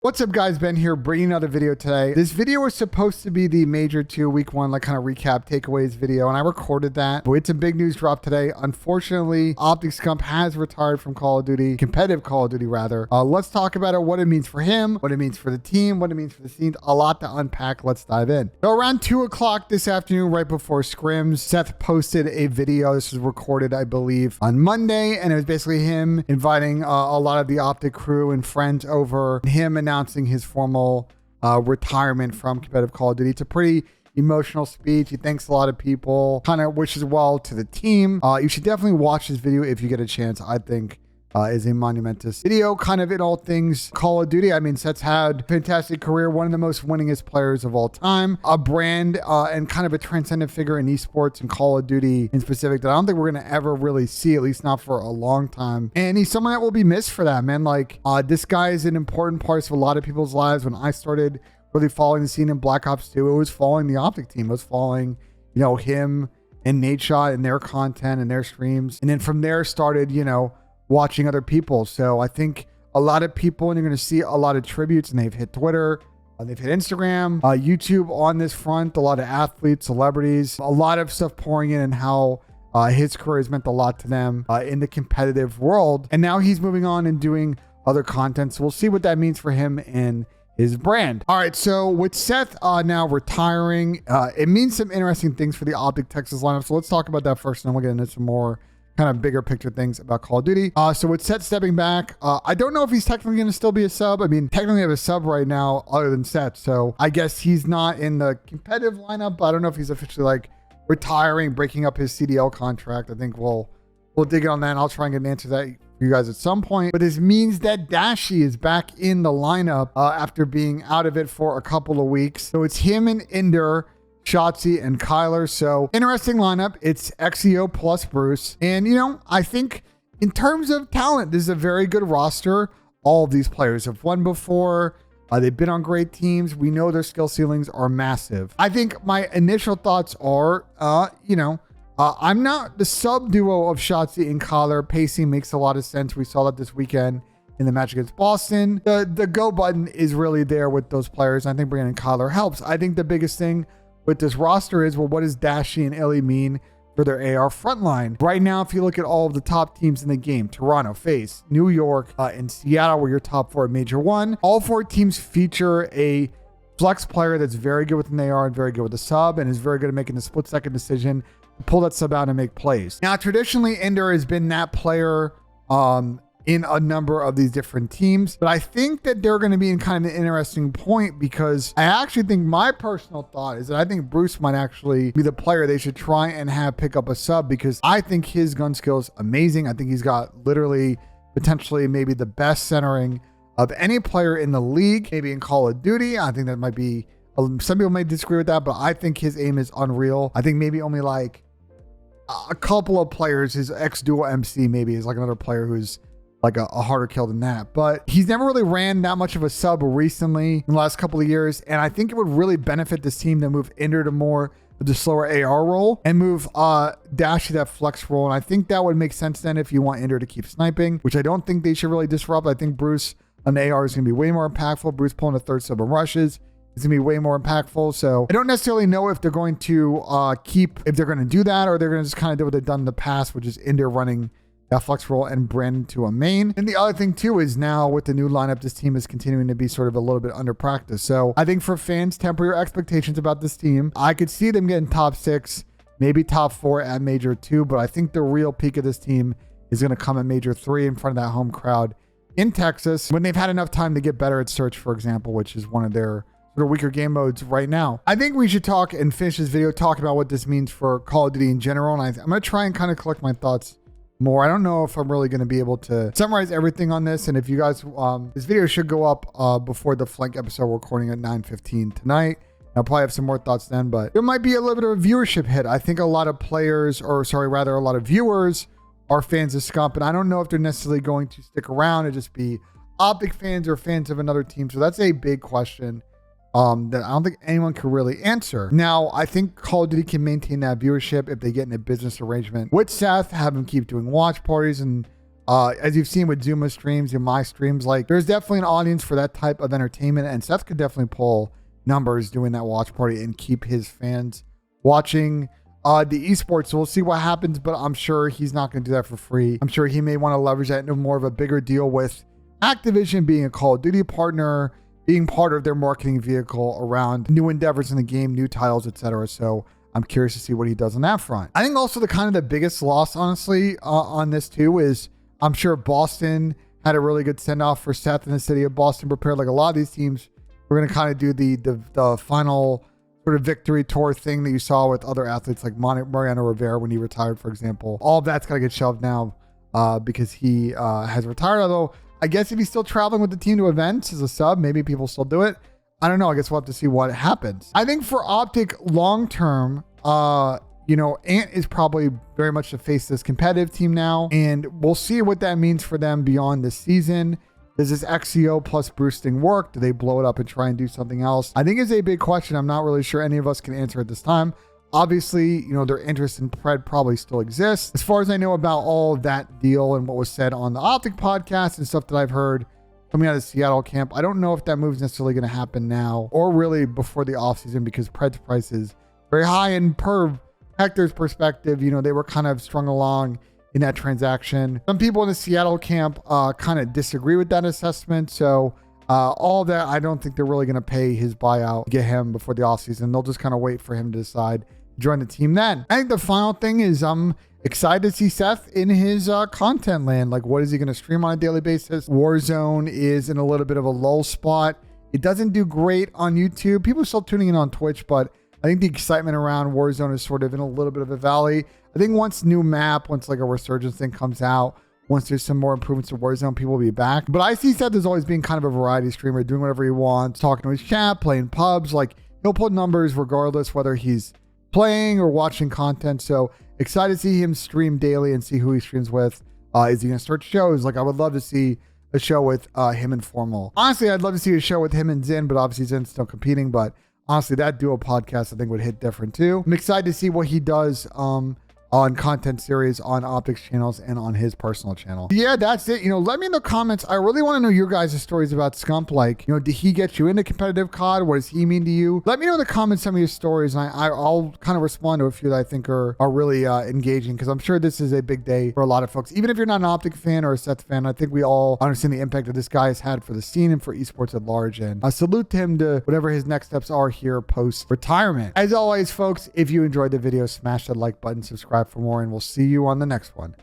What's up, guys? Ben here, bringing another video today. This video was supposed to be the Major 2 Week 1 like kind of recap takeaways video, and I recorded that. But it's a big news drop today. Unfortunately, OpTic Scump has retired from Call of Duty, competitive Call of Duty rather. Let's talk about it, what it means for him, what it means for the team, what it means for the scenes. A lot to unpack. Let's dive in. So around 2 o'clock this afternoon, right before scrims, Seth posted a video. This was recorded, I believe, on Monday, and it was basically him inviting a lot of the OpTic crew and friends over, him announcing his formal retirement from competitive Call of Duty. It's a pretty emotional speech. He thanks a lot of people, kind of wishes well to the team. You should definitely watch this video if you get a chance. I think is a monumentous video, kind of in all things Call of Duty. I mean, Seth's had a fantastic career, one of the most winningest players of all time, a brand and kind of a transcendent figure in esports and Call of Duty in specific that I don't think we're going to ever really see, at least not for a long time. And he's someone that will be missed for that, man. Like, this guy is an important part of a lot of people's lives. When I started really following the scene in Black Ops 2, it was following the OpTic team. It was following, you know, him and Nadeshot and their content and their streams. And then from there started, you know, watching other people. So I think a lot of people, and you're going to see a lot of tributes, and they've hit Twitter, they've hit Instagram, YouTube on this front, a lot of athletes, celebrities, a lot of stuff pouring in and how his career has meant a lot to them in the competitive world. And now he's moving on and doing other content. So we'll see what that means for him and his brand. All right, so with Seth now retiring, it means some interesting things for the OpTic Texas lineup. So let's talk about that first, and then we'll get into some more kind of bigger picture things about Call of Duty. So with Seth stepping back, I don't know if he's technically going to still be a sub. I mean, technically I have a sub right now other than Seth. So I guess he's not in the competitive lineup, but I don't know if he's officially like retiring, breaking up his CDL contract. I think we'll dig in on that, and I'll try and get an answer to that for you guys at some point. But this means that Dashy is back in the lineup after being out of it for a couple of weeks. So it's him and Ender, Shotzi, and Kyler. So interesting lineup. It's XEO plus Bruce. And, you know, I think in terms of talent, this is a very good roster. All of these players have won before. They've been on great teams. We know their skill ceilings are massive. I think my initial thoughts are, I'm not the sub duo of Shotzi and Kyler. Pacing makes a lot of sense. We saw that this weekend in the match against Boston. The go button is really there with those players. I think bringing in Kyler helps. I think the biggest thing with this roster is, well, what does Dashy and Ellie mean for their AR frontline? Right now, if you look at all of the top teams in the game, Toronto, FaZe, New York, and Seattle were your top 4 at Major 1. All 4 teams feature a flex player that's very good with an AR and very good with the sub, and is very good at making the split-second decision to pull that sub out and make plays. Now, traditionally, Ender has been that player in a number of these different teams, but I think that they're going to be in kind of an interesting point, because I actually think my personal thought is that I think Bruce might actually be the player they should try and have pick up a sub, because I think his gun skill is amazing. I think he's got literally potentially maybe the best centering of any player in the league, maybe in Call of Duty. I think that might be, some people may disagree with that, but I think his aim is unreal. I think maybe only like a couple of players, his ex-duo MC maybe is like another player who's like a harder kill than that. But he's never really ran that much of a sub recently in the last couple of years. And I think it would really benefit this team to move Ender to more of the slower AR role and move Dash to that flex role. And I think that would make sense then if you want Ender to keep sniping, which I don't think they should really disrupt. I think Bruce on the AR is going to be way more impactful. Bruce pulling a third sub and rushes is going to be way more impactful. So I don't necessarily know if they're going to if they're going to do that, or they're going to just kind of do what they've done in the past, which is Ender running that flex role and Brandon to a main. And the other thing too is now with the new lineup, this team is continuing to be sort of a little bit under practice. So I think for fans, temper your expectations about this team. I could see them getting top 6, maybe top 4 at Major 2, but I think the real peak of this team is going to come at Major 3 in front of that home crowd in Texas, when they've had enough time to get better at Search, for example, which is one of their sort of weaker game modes right now. I think we should talk and finish this video talking about what this means for Call of Duty in general. And I'm going to try and kind of collect my thoughts more. I don't know if I'm really going to be able to summarize everything on this. And if you guys, this video should go up before the Flank episode we're recording at 9:15 tonight. I'll probably have some more thoughts then, but there might be a little bit of a viewership hit. I think a lot of players, or sorry, rather a lot of viewers are fans of Scump, and I don't know if they're necessarily going to stick around and just be OpTic fans or fans of another team. So that's a big question that I don't think anyone can really answer. Now, I think Call of Duty can maintain that viewership if they get in a business arrangement with Seth, have him keep doing watch parties and As you've seen with Zuma streams and my streams, like there's definitely an audience for that type of entertainment, and Seth could definitely pull numbers doing that watch party and keep his fans watching the esports. So we'll see what happens, but I'm sure he's not going to do that for free. I'm sure he may want to leverage that into more of a bigger deal with Activision being a Call of Duty partner, being part of their marketing vehicle around new endeavors in the game, new titles, etc. So I'm curious to see what he does on that front. I think also the biggest loss, honestly, on this too is I'm sure Boston had a really good send-off for Seth in the city of Boston, prepared like a lot of these teams. We're going to kind of do the final sort of victory tour thing that you saw with other athletes like Mariano Rivera when he retired, for example. All of that's got to get shelved now because he has retired. Although I guess if he's still traveling with the team to events as a sub, maybe people still do it. I don't know. I guess we'll have to see what happens. I think for OpTic long term, Ant is probably very much the face of this competitive team now, and we'll see what that means for them beyond this season. Does this XCO plus boosting work? Do they blow it up and try and do something else? I think is a big question. I'm not really sure any of us can answer at this time. Obviously, their interest in Pred probably still exists. As far as I know about all of that deal and what was said on the OpTic podcast and stuff that I've heard coming out of the Seattle camp, I don't know if that move is necessarily going to happen now or really before the offseason, because Pred's price is very high, and per Hector's perspective, they were kind of strung along in that transaction. Some people in the Seattle camp kind of disagree with that assessment. So all that, I don't think they're really going to pay his buyout to get him before the offseason. They'll just kind of wait for him to decide to join the team then. I think the final thing is I'm excited to see Seth in his content land. Like, what is he going to stream on a daily basis? Warzone is in a little bit of a lull spot. It doesn't do great on YouTube. People are still tuning in on Twitch, but I think the excitement around Warzone is sort of in a little bit of a valley. I think once new map, once like a resurgence thing comes out, once there's some more improvements to Warzone, people will be back. But I see Seth as always being kind of a variety streamer, doing whatever he wants, talking to his chat, playing pubs. Like, he'll put numbers regardless whether he's playing or watching content. So excited to see him stream daily and see who he streams with. Is he going to start shows? Like, I would love to see a show with him and Formal. Honestly, I'd love to see a show with him and Zin, but obviously Zin's still competing. But honestly, that duo podcast I think would hit different too. I'm excited to see what he does on content series on OpTic's channels and on his personal channel. Yeah, that's it. Let me in the comments. I really want to know your guys' stories about Scump. Like, did he get you into competitive COD? What does he mean to you? Let me know in the comments some of your stories, and I'll kind of respond to a few that I think are really engaging, because I'm sure this is a big day for a lot of folks. Even if you're not an OpTic fan or a Seth fan, I think we all understand the impact that this guy has had for the scene and for esports at large. And a salute to him to whatever his next steps are here post-retirement. As always, folks, if you enjoyed the video, smash that like button, subscribe for more, and we'll see you on the next one.